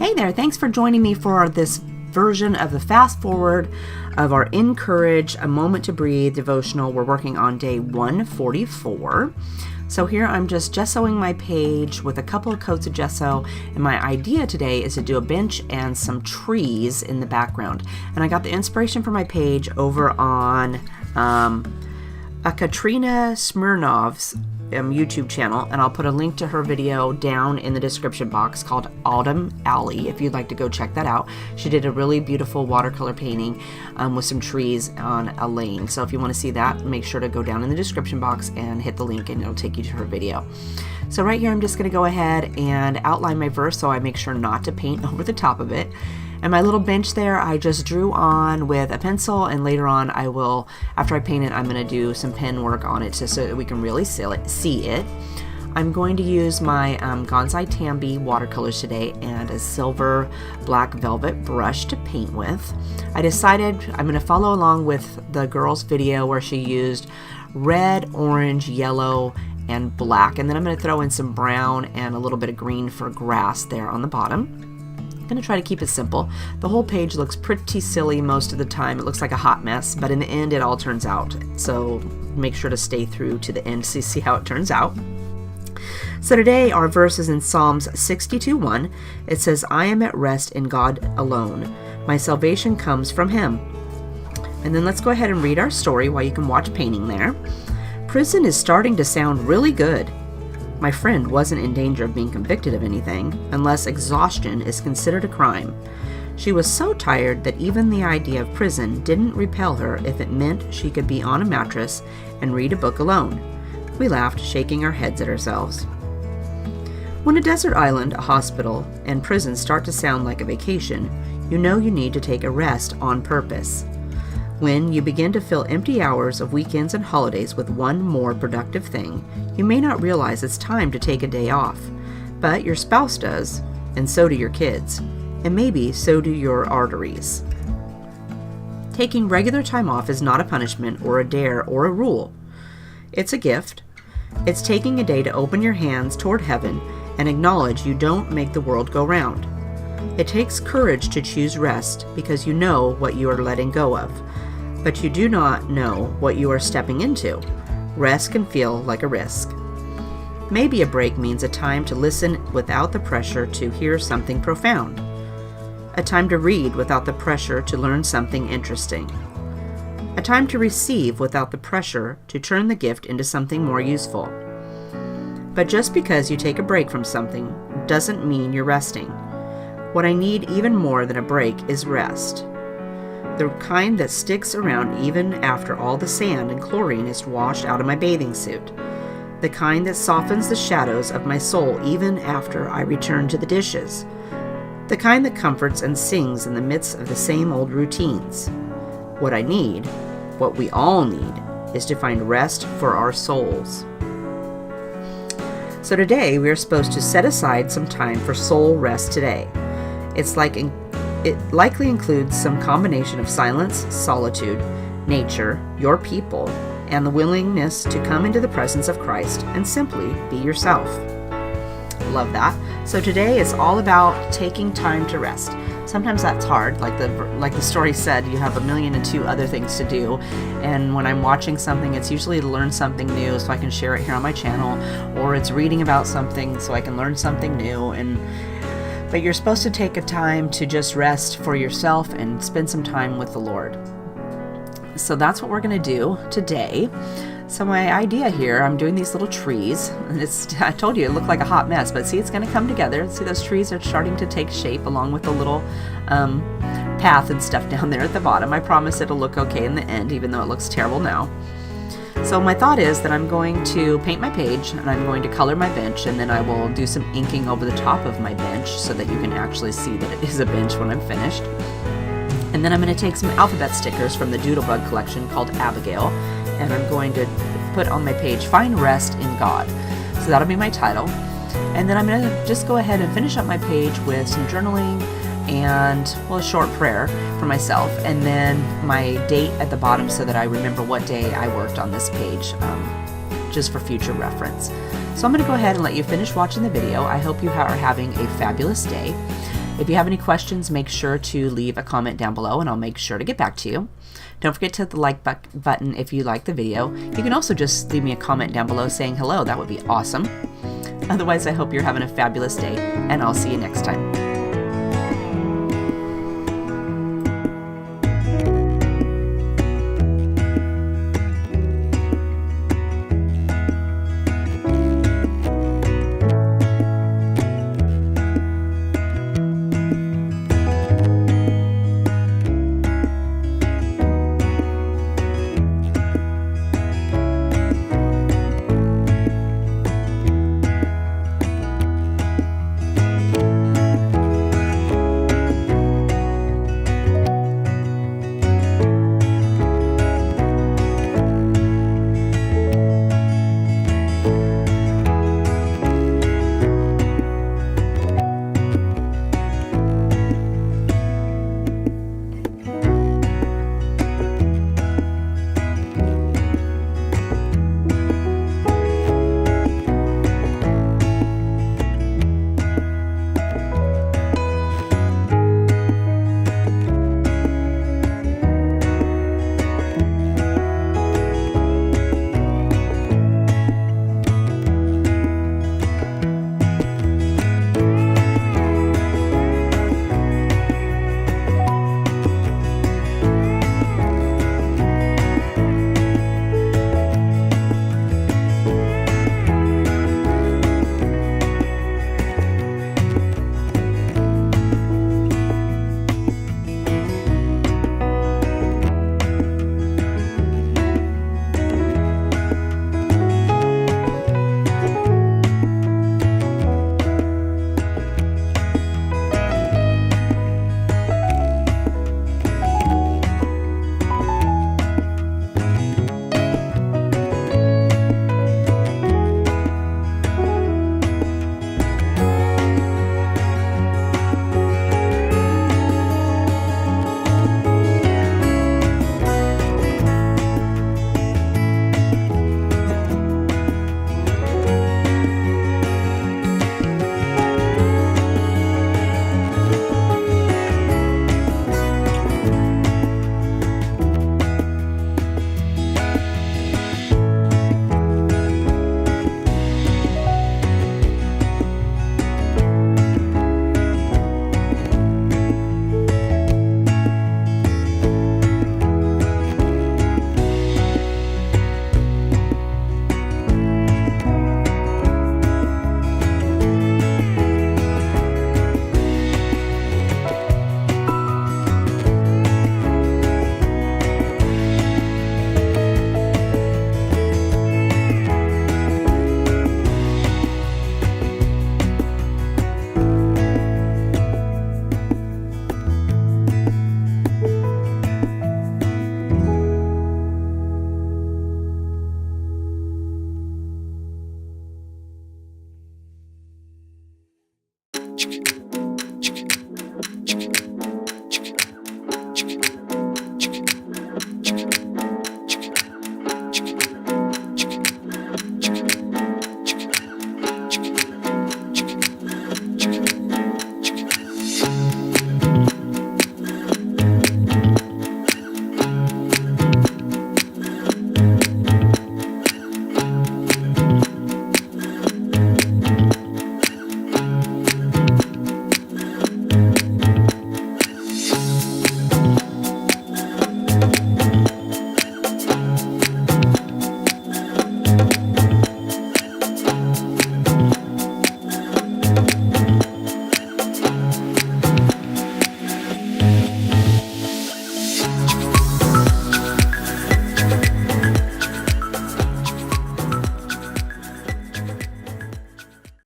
Hey there, thanks for joining me for this version of the fast forward of our Encourage a Moment to Breathe devotional. We're working on day 144. So here I'm just gessoing my page with a couple of coats of gesso, and my idea today is to do a bench and some trees in the background. And I got the inspiration for my page over on a Katrina Smirnov's YouTube channel, and I'll put a link to her video down in the description box called Autumn Alley if you'd like to go check that out. She did a really beautiful watercolor painting with some trees on a lane. So if you want to see that, make sure to go down in the description box and hit the link and it'll take you to her video. So right here I'm just going to go ahead and outline my verse so I make sure not to paint over the top of it. And my little bench there, I just drew on with a pencil, and later on I will, after I paint it, I'm going to do some pen work on it so that we can really see it. I'm going to use my Gansai Tambi watercolors today and a silver black velvet brush to paint with. I decided I'm going to follow along with the girl's video where she used red, orange, yellow, and black, and then I'm going to throw in some brown and a little bit of green for grass there on the bottom. I'm going to try to keep it simple. The whole page looks pretty silly most of the time. It looks like a hot mess, but in the end it all turns out. So make sure to stay through to the end to see how it turns out. So today our verse is in Psalms 62:1. It says, "I am at rest in God alone. My salvation comes from Him." And then let's go ahead and read our story while you can watch painting there. Prison is starting to sound really good. My friend wasn't in danger of being convicted of anything, unless exhaustion is considered a crime. She was so tired that even the idea of prison didn't repel her if it meant she could be on a mattress and read a book alone. We laughed, shaking our heads at ourselves. When a desert island, a hospital, and prison start to sound like a vacation, you know you need to take a rest on purpose. When you begin to fill empty hours of weekends and holidays with one more productive thing, you may not realize it's time to take a day off. But your spouse does, and so do your kids, and maybe so do your arteries. Taking regular time off is not a punishment or a dare or a rule. It's a gift. It's taking a day to open your hands toward heaven and acknowledge you don't make the world go round. It takes courage to choose rest because you know what you are letting go of. But you do not know what you are stepping into. Rest can feel like a risk. Maybe a break means a time to listen without the pressure to hear something profound. A time to read without the pressure to learn something interesting. A time to receive without the pressure to turn the gift into something more useful. But just because you take a break from something doesn't mean you're resting. What I need even more than a break is rest. The kind that sticks around even after all the sand and chlorine is washed out of my bathing suit. The kind that softens the shadows of my soul even after I return to the dishes. The kind that comforts and sings in the midst of the same old routines. What I need, what we all need, is to find rest for our souls. So today we are supposed to set aside some time for soul rest today. It likely includes some combination of silence, solitude, nature, your people, and the willingness to come into the presence of Christ and simply be yourself. Love that. So today is all about taking time to rest. Sometimes that's hard, like the story said, you have 1,000,002 other things to do, and when I'm watching something, it's usually to learn something new so I can share it here on my channel, or it's reading about something so I can learn something new. But you're supposed to take a time to just rest for yourself and spend some time with the Lord. So that's what we're going to do today. So my idea here, I'm doing these little trees. I told you it looked like a hot mess, but see, it's going to come together. See, those trees are starting to take shape along with the little path and stuff down there at the bottom. I promise it'll look okay in the end, even though it looks terrible now. So my thought is that I'm going to paint my page and I'm going to color my bench, and then I will do some inking over the top of my bench so that you can actually see that it is a bench when I'm finished. And then I'm going to take some alphabet stickers from the Doodlebug collection called Abigail, and I'm going to put on my page, "Find Rest in God." So that'll be my title. And then I'm going to just go ahead and finish up my page with some journaling and, well, a short prayer for myself, and then my date at the bottom so that I remember what day I worked on this page, just for future reference. So I'm going to go ahead and let you finish watching the video. I hope you are having a fabulous day. If you have any questions, make sure to leave a comment down below and I'll make sure to get back to you. Don't forget to hit the like button if you like the video. You can also just leave me a comment down below saying hello. That would be awesome. Otherwise, I hope you're having a fabulous day, and I'll see you next time.